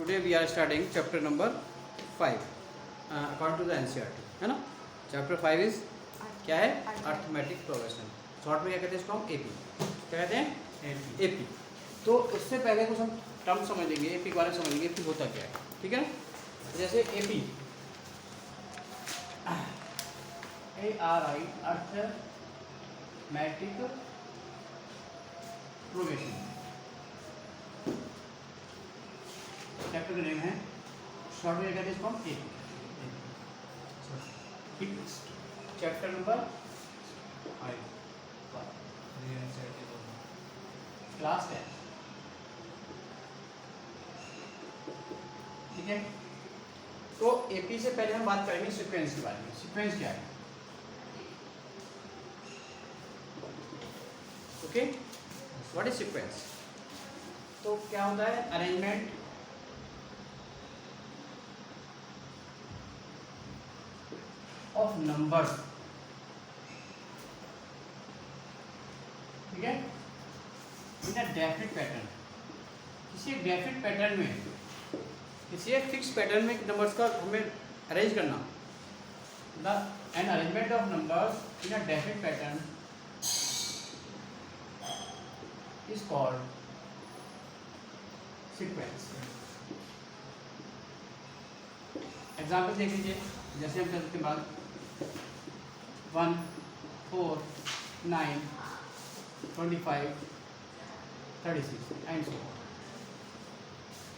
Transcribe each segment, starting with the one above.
today we are starting chapter number 5 according to the NCERT, है ना। Chapter 5 is क्या है? Arithmetic progression. शॉर्ट में क्या कहते हैं इसको हम? एपी। क्या कहते हैं? एपी। तो उससे पहले कुछ हम टर्म समझ लेंगे, एपी के बारे में समझ लेंगे, एपी होता क्या है, ठीक है ना। जैसे AP ARI arithmetic progression chapter का नेम है। शॉर्ट में कहते हैं इसको हम एपी। चैप्टर नंबर 5 क्लास 10, ठीक है। तो एपी से पहले हम बात करेंगे सीक्वेंस के बारे में। सीक्वेंस क्या है? Okay, what is sequence? तो क्या होता है? अरेंजमेंट ऑफ नंबर्स, ठीक है, इन अ डेफिनेट पैटर्न। किसी एक डेफिनेट पैटर्न में, किसी एक फिक्स पैटर्न में नंबर्स का हमें अरेंज करना। The an arrangement of numbers in a definite pattern is called sequence. Example देख लीजिए। जैसे हम करते हैं बात 1 4 9 25 36 एंड सो,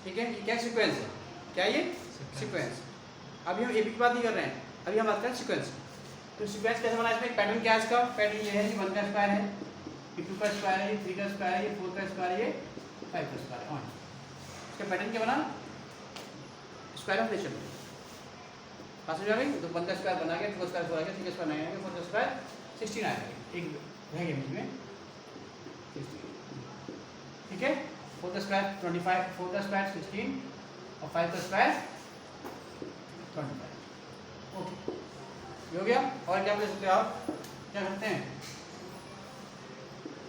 ठीक है। ये क्या सीक्वेंस है? क्या ये सीक्वेंस? अभी हम एपी की बात नहीं कर रहे हैं, अभी हम बात कर रहे हैं सीक्वेंस। तो सीक्वेंस कैसे बना है? इसमें एक पैटर्न क्या है इसका? पैटर्न ये है, ये 1 का स्क्वायर है, ये 2 का स्क्वायर है, ये 3 का स्क्वायर है, ये 4 का स्क्वायर है, ये 5 का स्क्वायर है। इसका पैटर्न क्या बना? Square of nature. बात समझ आ गई? तो 1 का स्क्वायर बना गया, 2 का स्क्वायर 4 आ गया, 3 का स्क्वायर 9 आ गया, 4 का स्क्वायर 16 आ गया। एक रह गया बीच में 16, ठीक है। 4 का स्क्वायर 25, 4 का स्क्वायर 16 और 5 का स्क्वायर 25। ओके, ये हो गया। और क्या ले सकते हो आप? क्या करते हैं?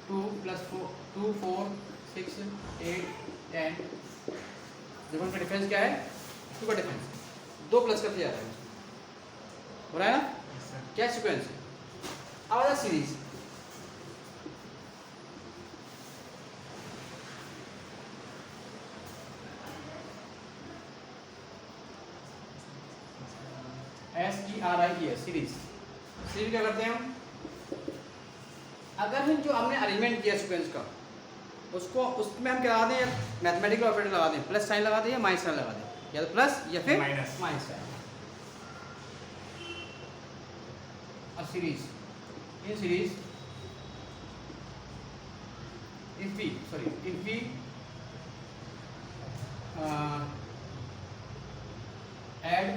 2 + 4 2 4 6 8 10। जब उनका डिफरेंस क्या है? 2 का डिफरेंस 2 प्लस करते जा रहे हैं, हो रहा है ना? क्या सीक्वेंस है? अब सीरीज। SERIES, series. सीरीज क्या करते हैं हम? अगर हम जो हमने अरेंजमेंट किया सीक्वेंस का, उसको उसमें हम क्या लगा दें? मैथमेटिकल ऑपरेटर लगा दें, प्लस साइन लगा दें या माइनस साइन लगा दें, या तो प्लस या फिर minus sign. A series, in series, if we add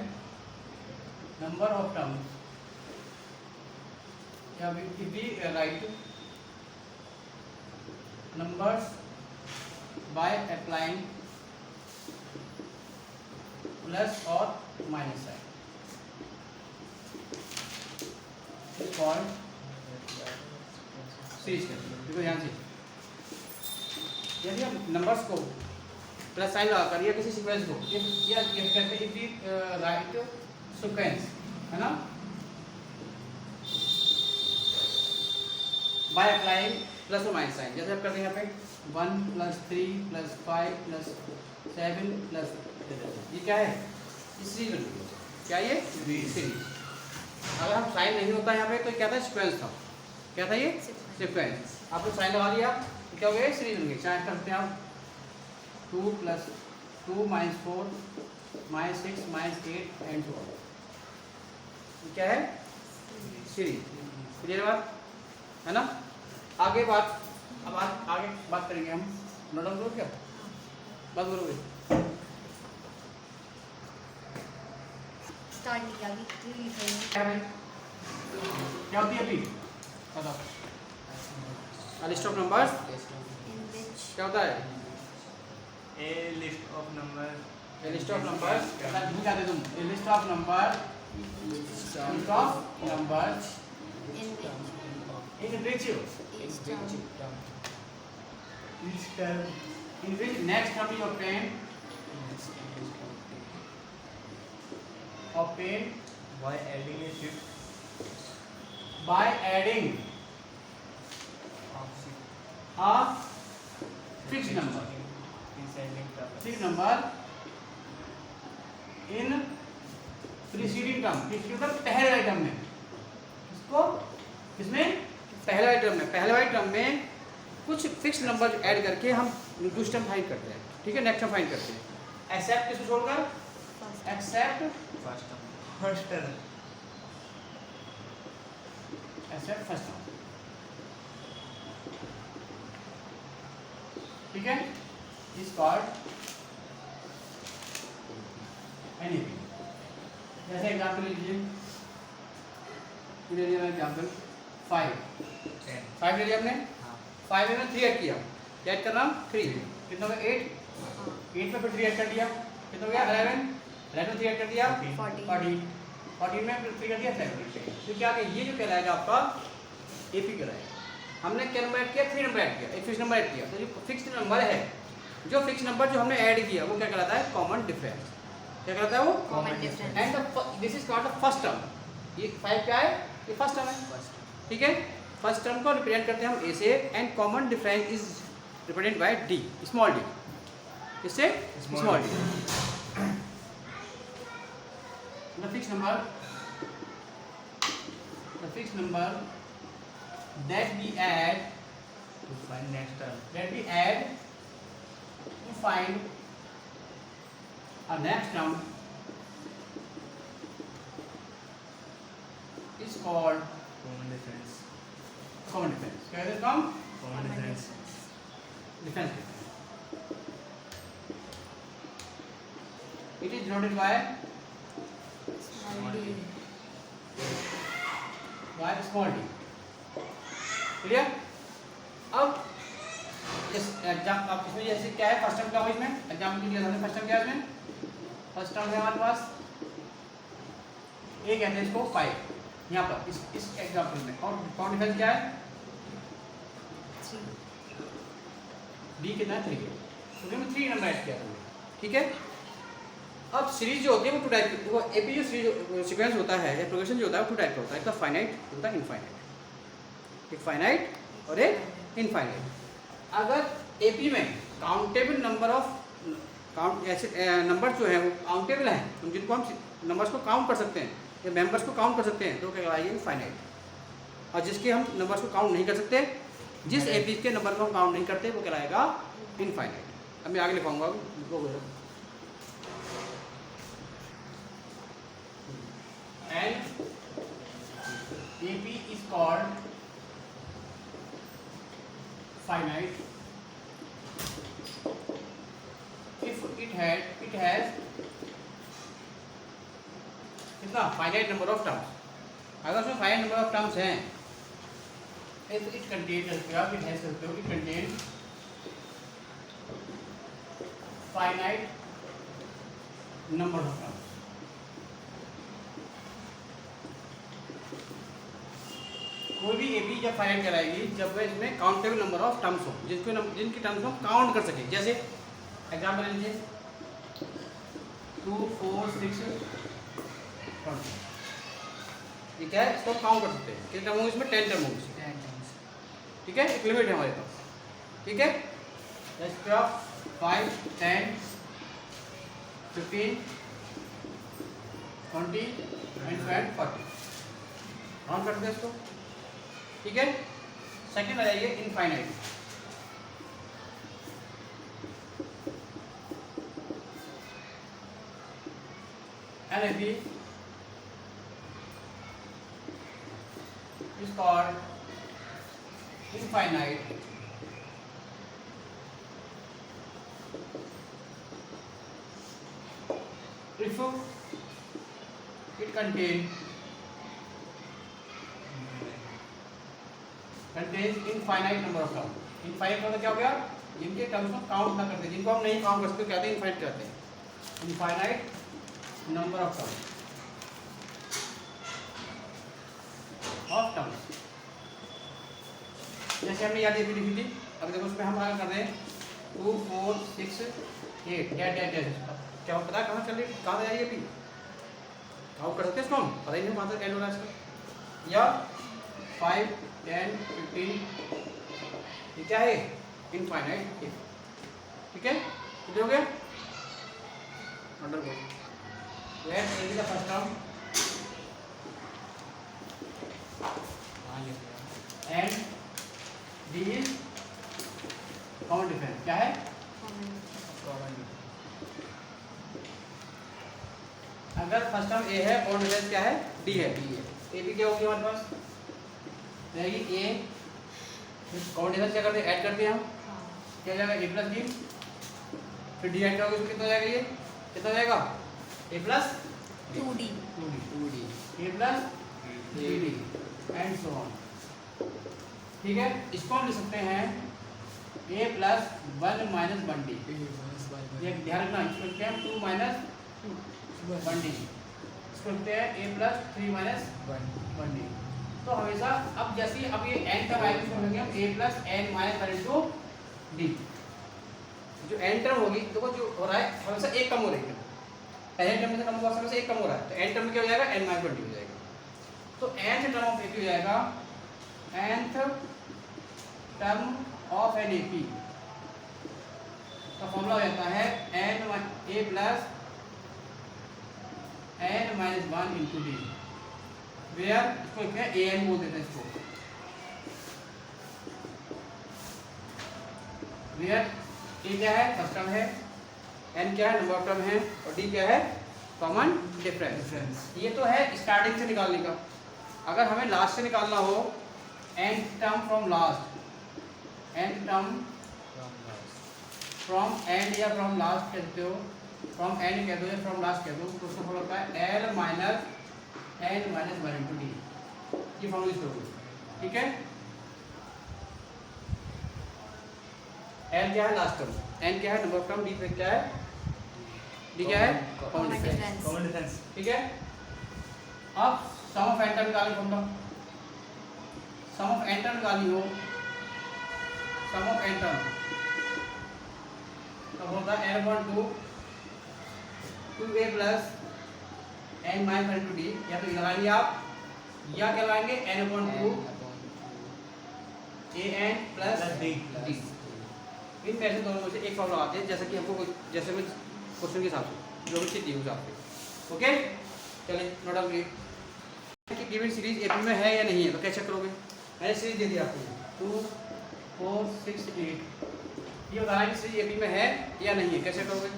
number of terms, if we write numbers by applying plus or minus sign, is called series. देखो ध्यान से, यदि हम नंबर्स को प्लस साइन लगाकर या किसी सीक्वेंस को या कहते हैं इफ वी राइट सीक्वेंस, है ना, बाय अप्लाइंग प्लस और माइनस साइन। जैसे आप करते हैं यहाँ पे 1 + 3 + 5 + 7 +, ये क्या है? सीरीज बन गई। क्या ये? सीरीज। अगर हम साइन नहीं होता यहाँ पे तो क्या था? सीक्वेंस था। क्या था ये? सीक्वेंस। आपने साइन लगा दिया तो क्या हो गया? सीरीज बन गई। चाहे करते हैं आप 2 + 2 - 4 - 6 - 8 एंड सो ऑन। क्या है? सीरीज। क्लियर बात है ना? आगे बात, अब आगे बात करेंगे हम। नोट डाउन करो, क्या बात करोगे? क्या भाई, क्या होती है अभी? बताओ। लिस्ट ऑफ नंबर्स क्या होता है? A list of numbers. A list of numbers, भूल जाते तुम। A list of numbers in which next term you obtain obtained by adding a shift by adding of shift a fixed number descending term. fixed number in preceding term पहले वाले term में इसको किसमें पहले वाले टर्म में कुछ fix number add करके हम दूसरा टर्म फाइंड करते हैं, ठीक है, नेक्स्ट टर्म फाइंड करते हैं। एक्सेप्ट किसको छोड़कर, accept first term accept first term, ठीक है, इज कॉल्ड एनईपी। जैसे एग्जांपल लीजिए, ले लिया एग्जांपल 5 ले लिया हमने, 5 में 3 ऐड किया, ऐड करना 3 कितना हो गया 8 में फिर 3 ऐड कर दिया, कितना हो गया 11 में 3 ऐड कर दिया 14 में फिर 3 कर दिया 7। तो क्या कि ये जो कहलाएगा आपका एपी कहलाएगा। हमने क्या नंबर ऐड किया, 3 नंबर ऐड किया, एक फिक्स नंबर ऐड किया, तो जो फिक्स नंबर है, जो फिक्स नंबर जो हमने ऐड किया वो क्या कहलाता है, कॉमन डिफरेंस। क्या कहलाता है वो, common difference. And this is called the first term. ये 5 क्या है, ये फर्स्ट टर्म है, ठीक है। फर्स्ट टर्म को रिप्रेजेंट करते हैं हम ए से, and common difference is represent by d, small d, इससे small d. The fix number that we add to find next term. to find a next term is called Common difference. common difference. क्या है इसका? Common difference. Difference. It is denoted by small d. Clear? अब इस exam आप इसमें जैसे क्या है, फर्स्ट टर्म क्या हुआ इसमें, एग्जाम्पल के लिए फर्स्ट टर्म क्या है इसमें, फर्स्ट टर्म है हमारे पास ए कहते हैं इसको 5 यहाँ पर इस एग्जाम्पल में, और कॉमन डिफरेंस क्या है, डी कितना है 3, तो हमने 3 नंबर ऐड किया हमने, ठीक है। अब सीरीज जो होती है वो 2 टाइप की, वो एपी जो सीरीज सीक्वेंस होता है या प्रोग्रेशन जो होता है वो 2 टाइप का होता है, एक तो फाइनाइट होता है इनफाइनाइट, एक फाइनाइट और एक इनफाइनाइट। अगर एपी में काउंटेबल नंबर ऑफ ऐसे नंबर जो है वो काउंटेबल हैं, जिनको हम नंबर्स को काउंट कर सकते हैं या मेंबर्स को काउंट कर सकते हैं, तो क्या कहलाएगी इनफाइनाइट। और जिसके हम नंबर्स को काउंट नहीं कर सकते, जिस एपी के नंबर को हम काउंट नहीं करते, वो कहलाएगा इनफाइनाइट। अब मैं आगे लिखाऊंगा, and AP is called finite if it has कितना finite number of terms। अगर उसमें finite number of terms हैं, if it contains finite number of terms। कोई भी एपी जब फाइंड कराएगी जब वह इसमें काउंटेबल नंबर ऑफ टर्म्स हो, जिनकी टर्म्स हम काउंट कर सकें। जैसे एग्जाम्पल लीजिए 2 4 6 20, ये क्या है, इसको काउंट कर सकते हैं, कितने टर्म होंगे इसमें, 10 टर्म होंगे, ठीक है, एक लिमिट है हमारे पास, ठीक है। 5 10 15 20 25 40 काउंट करते हैं इसको, ठीक है। सेकंड आ जाइए infinite. NFB is called infinite if it contains infinite number of term. Infinite मतलब क्या हो गया, जिनके टर्म्स को काउंट ना करते, जिनको हम नहीं काउंट कर सकते, कहते हैं इनफाइनाइट कहते हैं, इनफाइनाइट नंबर ऑफ टर्म्स। जैसे हमने याद एपी लिखी थी, अब देखो उसमें हम आगे कर रहे हैं 2 4 6 8 डैट क्या पता कहाँ चल रही, कहाँ जा रही है एपी, आउट कर सकते हैं इसको हम, पता ही नहीं कहाँ तक एंड हो रहा है इसका, या 5 10 15, ये क्या है इनफाइनाइट, ठीक है कितने हो गए अंडर को let a the first term and d is common difference, क्या है अगर फर्स्ट टर्म ए है कॉमन डिफरेंस क्या है डी है, ए बी क्या होगी हमारे पास रहेगी ए, कॉमन डिफरेंस क्या करते हैं ऐड करते हैं हम, क्या जाएगा ए प्लस बी, फिर डी ऐड करोगे तो कितना जाएगा, ये कितना जाएगा a plus 2D a plus d and so on, ठीक है। इसको हम लिख सकते हैं ए प्लस 1 माइनस 1D, ये ध्यान रखना, इसको लिखते हैं 2 माइनस 1D, इसको लिखते हैं ए प्लस 3 माइनस 1D। तो हमेशा अब जैसे अब ये एन टर्म आएगी इसको लिखेंगे हम a plus n minus 1 into d, जो एन टर्म होगी देखो जो हो रहा है हमेशा एक कम हो रही है, पहले टर्म से कम हुआ हमेशा एक कम हो रहा है, तो एन टर्म में क्या हो जाएगा एन माइनस 20 हो जाएगा, तो nth टर्म ऑफ एपी हो जाएगा nth term of an AP का फॉर्मूला हो जाता है n a plus n minus 1 into d, where इसको लिखते हैं ए एन बोल देते हैं इसको, वेयर ए क्या है फर्स्ट टर्म है, एन क्या है नंबर ऑफ टर्म है, और डी क्या है कॉमन डिफरेंस। ये तो है स्टार्टिंग से निकालने का, अगर हमें लास्ट से निकालना हो nth term from last, nth term from and या फ्रॉम लास्ट कहते हो, फ्रॉम एंड कह दो या फ्रॉम लास्ट कह दो, तो उसको फॉलो होता है l minus n minus 1 into d, ये फॉर्मूला यूज करोगे, ठीक है। एल क्या है लास्ट टर्म, एन क्या है नंबर ऑफ टर्म, डी क्या है डी क्या है कॉमन डिफरेंस, ठीक है। अब सम ऑफ एन टर्म निकालने formula, sum of n term निकालनी हो, सम ऑफ एन टर्म तो होता है n upon 2 2a plus n minus 1 into D, या तो लगाएंगे आप या क्या लगाएंगे n upon 2 a n plus d, इन में से दोनों में से एक फॉर्मूला आते हैं, जैसा कि हमको जैसे में क्वेश्चन के हिसाब से जो भी चीज दी उस हिसाब से, ओके। चलिए नोट डाउन करिए कि गिवन सीरीज एपी में है या नहीं है, तो कैसे करोगे, मैंने सीरीज दे दी आपको 2 4 6 8, ये बताना कि सीरीज एपी में है या नहीं है, कैसे करोगे,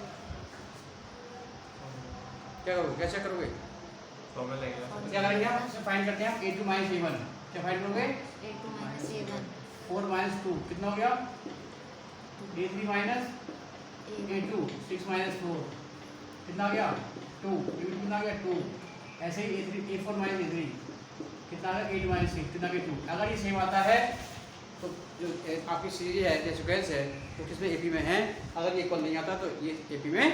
क्या करोगे कैसे करोगे, क्या करेंगे हम फाइंड करते हैं a2 माइनस a1, क्या फाइंड करोगे A2 minus A1 4 माइनस 2 कितना हो गया a3 माइनस a2 6 माइनस 4 कितना आ गया 2, कितना आ गया 2, ऐसे ही a4 माइनस a3 कितना आ गया 8 माइनस 6 कितना आ गया 2। अगर ये सेम आता है तो जो आपकी सीरीज है या सीक्वेंस है तो किसमें एपी में है, अगर ये इक्वल नहीं आता तो ये एपी में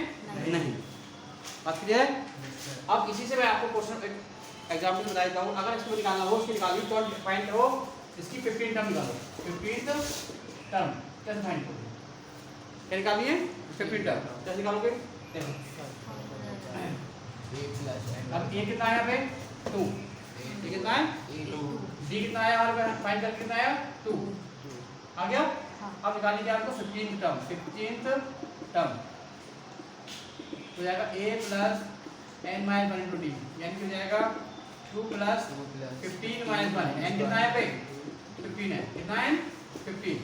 नहीं। बात क्लियर है। अब इसी से मैं आपको क्वेश्चन एग्जाम्पल बता देता हूँ, अगर इसको निकालना हो उसकी निकालिए तो फाइंड करो इसकी 15 टर्म निकालो, 15th टर्म कैसे फाइंड करोगे, क्या निकालिए 15 टर्म कैसे निकालोगे, देखो अब ए कितना है यहाँ पे 2, ये कितना है 2, डी कितना है हमारे पास फाइंड करके कितना आया 2 आ गया। अब निकाल लीजिए आपको 15th टर्म तो जाएगा a plus n minus 1 into D, यानी कि हो जाएगा 2 प्लस 15 माइनस 1, n कितना है पे 15 है, कितना है 15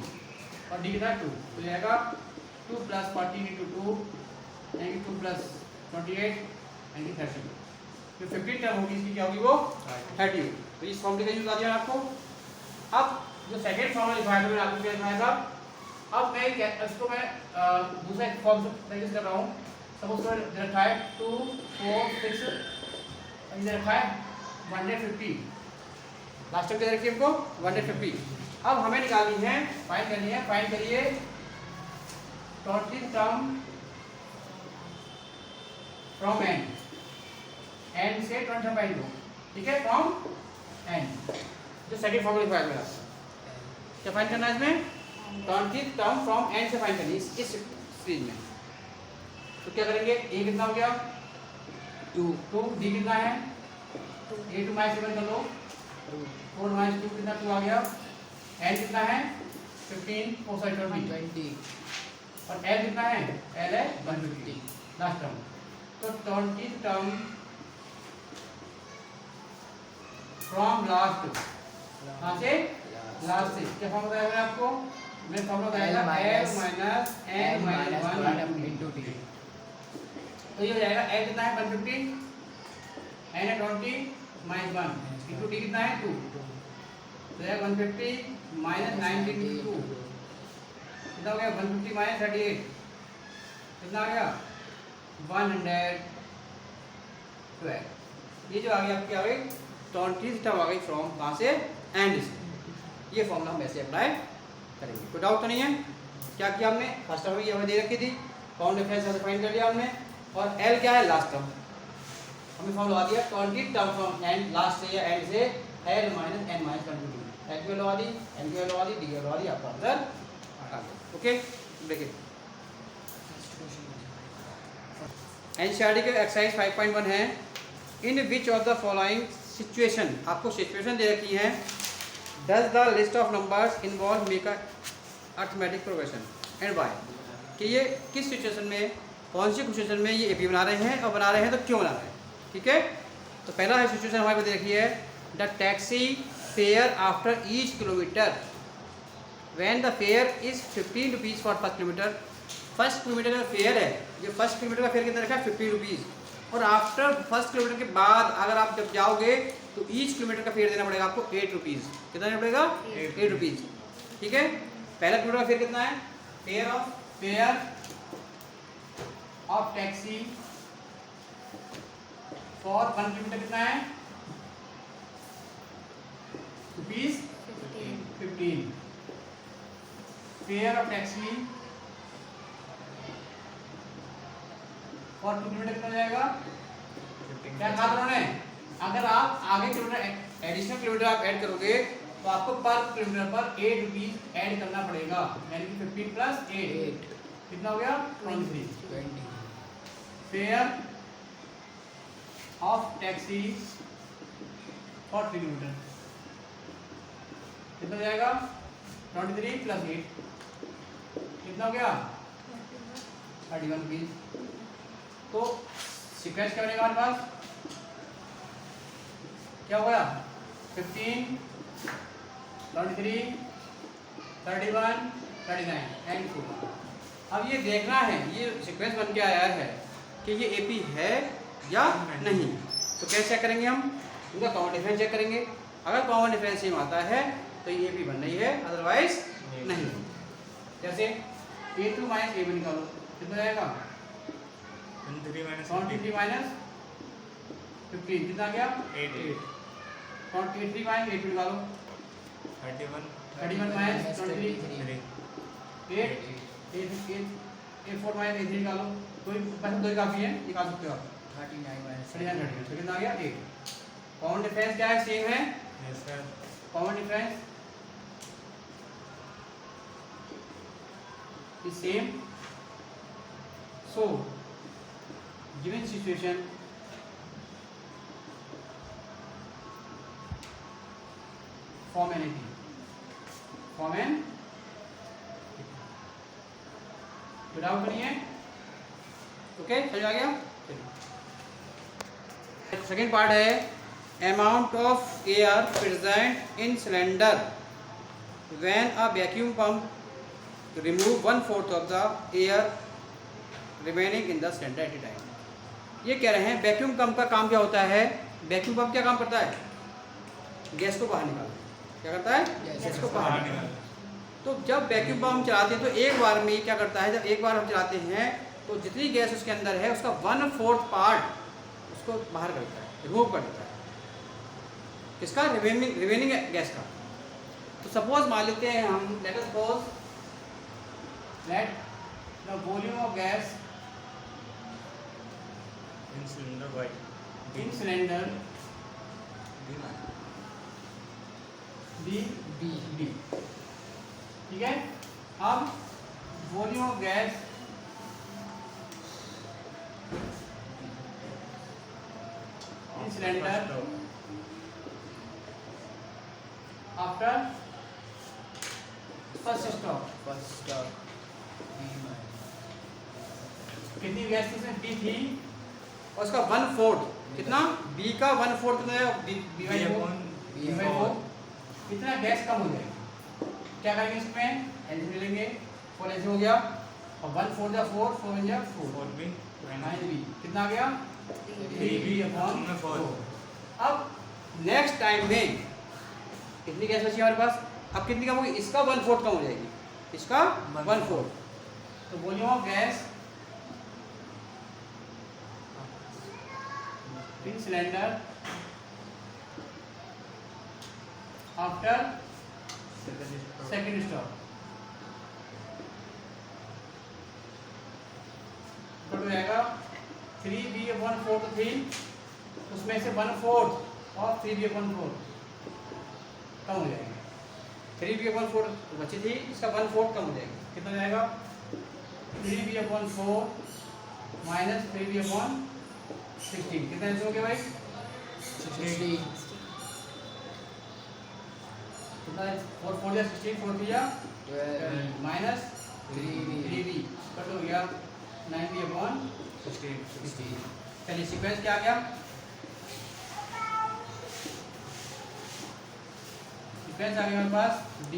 और डी कितना है 2, तो जाएगा 2 प्लस 14 इंटू 2 यानी कि 2 प्लस 28 यानी कि 30, जो 15 टर्म होगी इसकी क्या होगी वो 30 होगी। तो इस फॉर्मूले का यूज आ दिया आपको। अब जो सेकंड फॉर्मूला लिखवाया था मैंने आपको क्या लिखवाया था, अब मैं इसको मैं दूसरा फॉर्म से प्रैक्टिस कर रहा हूँ। सपोज तो रखा है 2 4 6 इधर रखा है 150, लास्ट टाइम क्या रखिए हमको 150। अब हमें निकालनी है फाइंड करनी है, फाइंड करिए 20th टर्म फ्रॉम n से 20 टर्म फाइंड करो, ठीक है फ्रॉम n, जो सेकंड फॉर्मूला लिखवाया मेरा, क्या फाइंड करना है इसमें 20th टर्म फ्रॉम n से फाइंड करनी है इस सीरीज में। तो क्या करेंगे a कितना हो गया 2, डी कितना है A2 माइनस 7 कर लो, 4 माइनस 2 कितना 2 आ गया, L कितना है 15 4 साइड 20 और L कितना है, L है 150 लास्ट टर्म। तो 20 टर्म फ्रॉम लास्ट, कहाँ से लास्ट से, क्या फॉर्मूला बताया मैंने आपको, मैं फॉर्मूला बताया था L minus N minus 1 into T। तो ये हो जाएगा L कितना है 150, N है 20 माइनस 1 इंटू T कितना है 2, तो ये 150 माइनस 19 इंटू 2 कितना हो गया 150 माइनस 38 कितना आ गया 112। ये जो आ गया आपकी आ गई 20 टर्म आ गई फ्रॉम कहाँ से, एंड से। ये फॉर्मूला हम ऐसे अप्लाई करेंगे, कोई डाउट तो नहीं है। क्या किया हमने, फर्स्ट टर्म ये हमें दे रखी थी, बाउंड डिफरेंस से फाइंड कर लिया हमने, और L क्या है लास्ट टर्म, हमने फॉर्मूला लगा दिया 20 टर्म फ्रॉम एंड लास्ट से या एंड से L minus N minus 20 L की वैल्यू लगा दी, N की वैल्यू लगा दी, D की वैल्यू लगा दी, आपका आंसर आ गया। ओके देखिए एनसीईआरटी के एक्सरसाइज 5.1 है, in which of the following situation, आपको सिचुएशन दे रखी है, does the list of numbers involve make arithmetic progression and why, कि ये किस सिचुएशन में, कौन सी सिचुएशन में ये एपी बना रहे हैं, और बना रहे हैं तो क्यों बना रहे हैं। ठीक है, तो पहला है सिचुएशन हमारे पास दे रखी है, the taxi fare after each kilometre when the fair is 15 rupees for first kilometre. First kilometre का फेयर है, ये फर्स्ट किलोमीटर का फेयर कितना रखा है 50 रुपीज़, और आफ्टर फर्स्ट किलोमीटर के बाद अगर आप जब जाओगे तो ईच किलोमीटर का फेयर देना पड़ेगा आपको 8 रुपीज़, कितना देना पड़ेगा 8 रुपीज़। ठीक है, पहला किलोमीटर का फेयर कितना है, fair of taxi for 1 kilometre कितना है rupees 15। Fair of taxi for 2 kilometre कितना हो जाएगा, क्या कहा उन्होंने, अगर आप आगे किलोमीटर एडिशनल किलोमीटर आप ऐड करोगे तो आपको पर किलोमीटर पर 8 रुपीज ऐड करना पड़ेगा, यानी कि 15 प्लस 8 कितना हो गया 23। Fair of taxi for 3 kilometre कितना हो जाएगा 23 प्लस 8 कितना हो गया 31 रुपीज। तो सीक्वेंस क्या बनेगा हमारे पास, क्या हो गया 15 23 31 39 एंड 4। अब ये देखना है, ये सीक्वेंस बन के आया है कि ये एपी है या नहीं, तो कैसे चेक करेंगे हम, उनका कॉमन डिफरेंस चेक करेंगे, अगर कॉमन डिफरेंस सेम आता है तो ये एपी बन रही है, अदरवाइज नहीं। जैसे A2 माइनस A1 निकालो कितना जाएगा 23 माइनस 15 कितना गया 8। 83 माइनस 8 निकालो 31 माइनस 23 8 4 माइनस 8 निकालो, कोई पैसा दो ही काफी है, निकाल सकते हो आप 39 माइनस 39 तो कितना आ गया 8। कॉमन डिफरेंस क्या है, सेम है, common difference is same, so given situation form an doubt नहीं है, ओके समझ आ गया। सेकेंड पार्ट है amount of air present in cylinder when a vacuum pump remove 1/4 of the air remaining in the cylinder at a time। ये कह रहे हैं vacuum pump का काम क्या होता है, वैक्यूम पंप क्या काम करता है, गैस को बाहर निकालता है, क्या करता है गैस को बाहर निकालता। तो जब वैक्यूम पंप हम चलाते हैं तो एक बार में क्या करता है, जब एक बार हम चलाते हैं तो जितनी गैस उसके अंदर है उसका 1/4 पार्ट उसको बाहर करता है, रिमूव कर देता है, किसका रिमेनिंग गैस का। तो सपोज मान लेते हैं हम, let us suppose let the volume of gas in cylinder y in cylinder B ठीक है। अब volume of gas in cylinder after first stop first stop कितनी गैस थी इसमें? बी थी और उसका 1/4 कितना? बी का 1/4 कितना है? बी बाई फोर कितना गैस कम हो जाएगी? क्या करेंगे इसमें? एलसी ले लेंगे, 4 एलसी हो गया और 1/4 जा 4, 4 1 जा 4 4 भी माइनस बी कितना आ गया? 3b upon 4। 4। अब नेक्स्ट टाइम में कितनी गैस बची हमारे पास? अब कितनी कम होगी? इसका 1/4 कम हो जाएगी, इसका 1/4। तो volume of gas in cylinder after second stop तो हो जाएगा 3b अपॉन 4 तो 3, उसमें से 1/4 और 3b अपॉन 4 कम हो जाएगा। 3b अपॉन 4 बची थी, इसका 1/4 कम हो जाएगा। कितना हो जाएगा? 3b upon 4 minus 3b upon 16 कितना आंसर हो गया भाई? 60 कितना? 4 4 या 16, 4 3 या 12 माइनस 3b कट हो गया 9b अपॉन 60 चलिए सीक्वेंस क्या आ गया? सीक्वेंस आ गया हमारे पास b